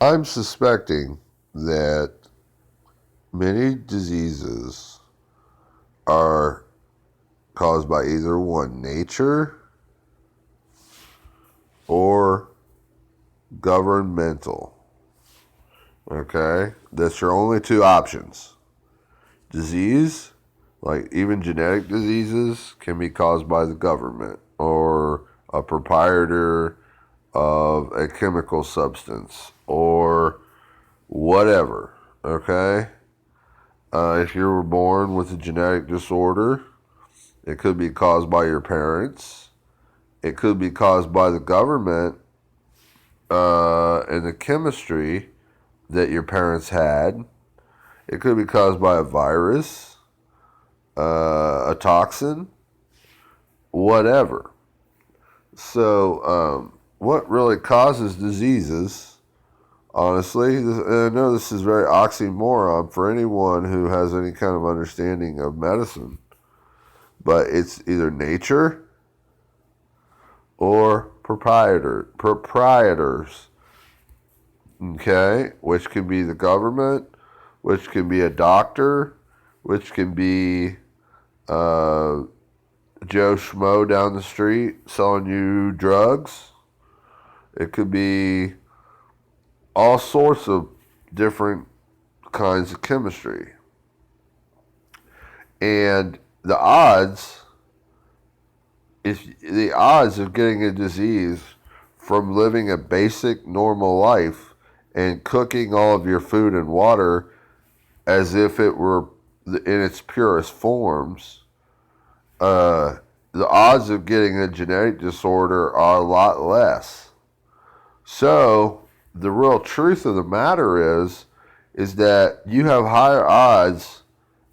I'm suspecting that many diseases are caused by either one, nature or governmental. Okay? That's your only two options. Disease, like even genetic diseases, can be caused by the government or a proprietor of a chemical substance or whatever. Okay? If you were born with a genetic disorder, it could be caused by your parents. It could be caused by the government and the chemistry that your parents had. It could be caused by a virus, a toxin, whatever. So, what really causes diseases, honestly, and I know this is very oxymoron for anyone who has any kind of understanding of medicine, but it's either nature or proprietors, okay, which can be the government, which can be a doctor, which can be uh, Joe Schmo down the street selling you drugs. It could be all sorts of different kinds of chemistry. And the odds of getting a disease from living a basic normal life and cooking all of your food and water as if it were in its purest forms, uh, the odds of getting a genetic disorder are a lot less. So the real truth of the matter is that you have higher odds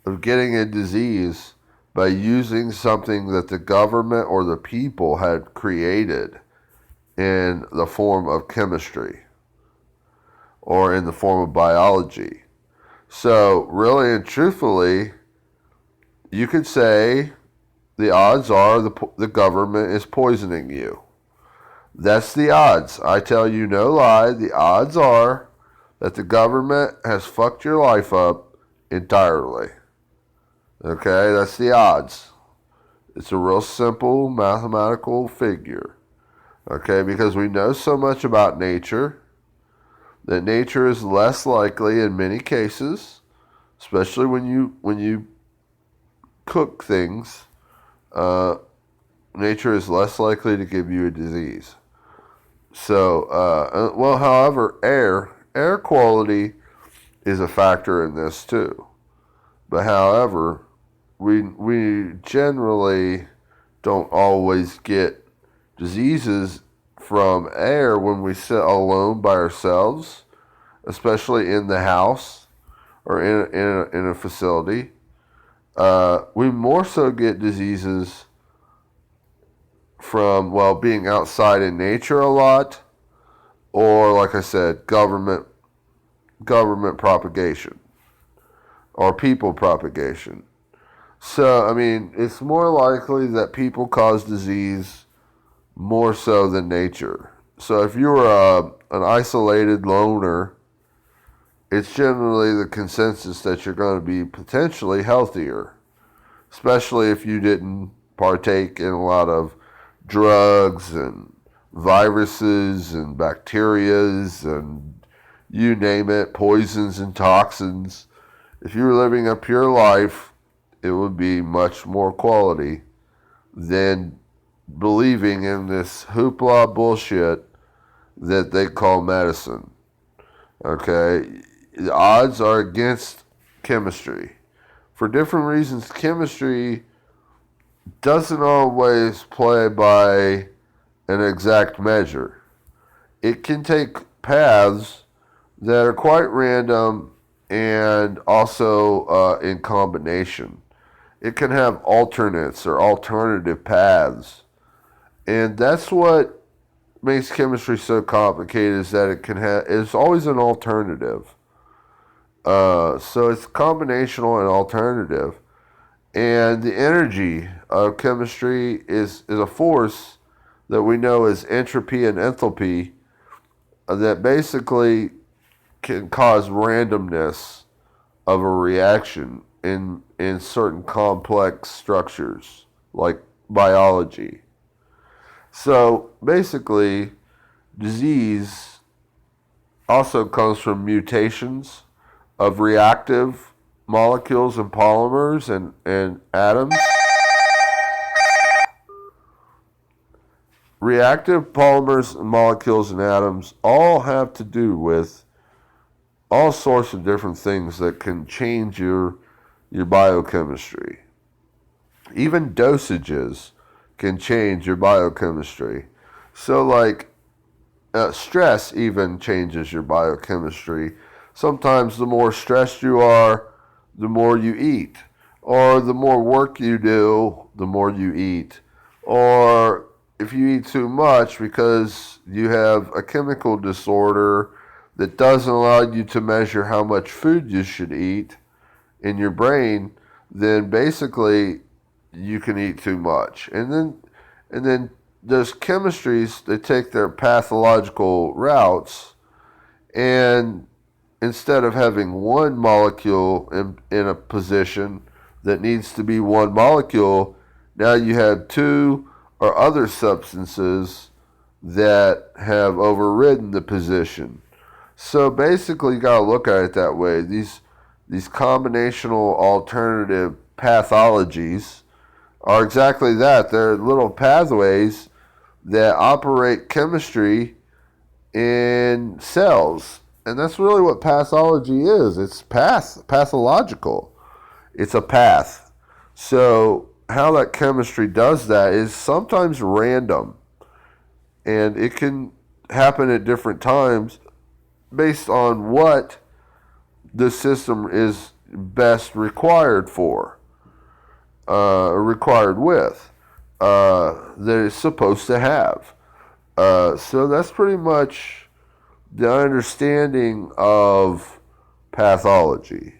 of getting a disease by using something that the government or the people had created in the form of chemistry or in the form of biology. So, really and truthfully, you could say the odds are the government is poisoning you. That's the odds. I tell you no lie. The odds are that the government has fucked your life up entirely. Okay, that's the odds. It's a real simple mathematical figure. Okay, because we know so much about nature that nature is less likely in many cases, especially when you cook things. Nature is less likely to give you a disease. So, however, air quality is a factor in this too. But however, we generally don't always get diseases from air when we sit alone by ourselves, especially in the house or in a facility. We more so get diseases from, well, being outside in nature a lot, or like I said, government propagation or people propagation. So, I mean, it's more likely that people cause disease more so than nature. So, if you were an isolated loner, it's generally the consensus that you're going to be potentially healthier, especially if you didn't partake in a lot of drugs and viruses and bacterias and you name it, poisons and toxins. If you were living a pure life, it would be much more quality than believing in this hoopla bullshit that they call medicine. Okay? The odds are against chemistry. For different reasons, chemistry doesn't always play by an exact measure. It can take paths that are quite random and also in combination. It can have alternates or alternative paths. And that's what makes chemistry so complicated, is that it's always an alternative. So it's combinational and alternative. And the energy of chemistry is a force that we know as entropy and enthalpy that basically can cause randomness of a reaction in certain complex structures like biology. So basically, disease also comes from mutations of reactive molecules and polymers and atoms. Reactive polymers, molecules, and atoms all have to do with all sorts of different things that can change your biochemistry. Even dosages can change your biochemistry. So, like, stress even changes your biochemistry. Sometimes the more stressed you are, the more you eat. Or the more work you do, the more you eat. Or if you eat too much because you have a chemical disorder that doesn't allow you to measure how much food you should eat in your brain, then basically you can eat too much. And then those chemistries, they take their pathological routes, and instead of having one molecule in a position that needs to be one molecule, now you have two or other substances that have overridden the position. So basically, you got to look at it that way. These combinational alternative pathologies are exactly that. They're little pathways that operate chemistry in cells. And that's really what pathology is. It's pathological. It's a path. So how that chemistry does that is sometimes random. And it can happen at different times based on what the system is best required for, required with, that it's supposed to have. So that's pretty much the understanding of pathology.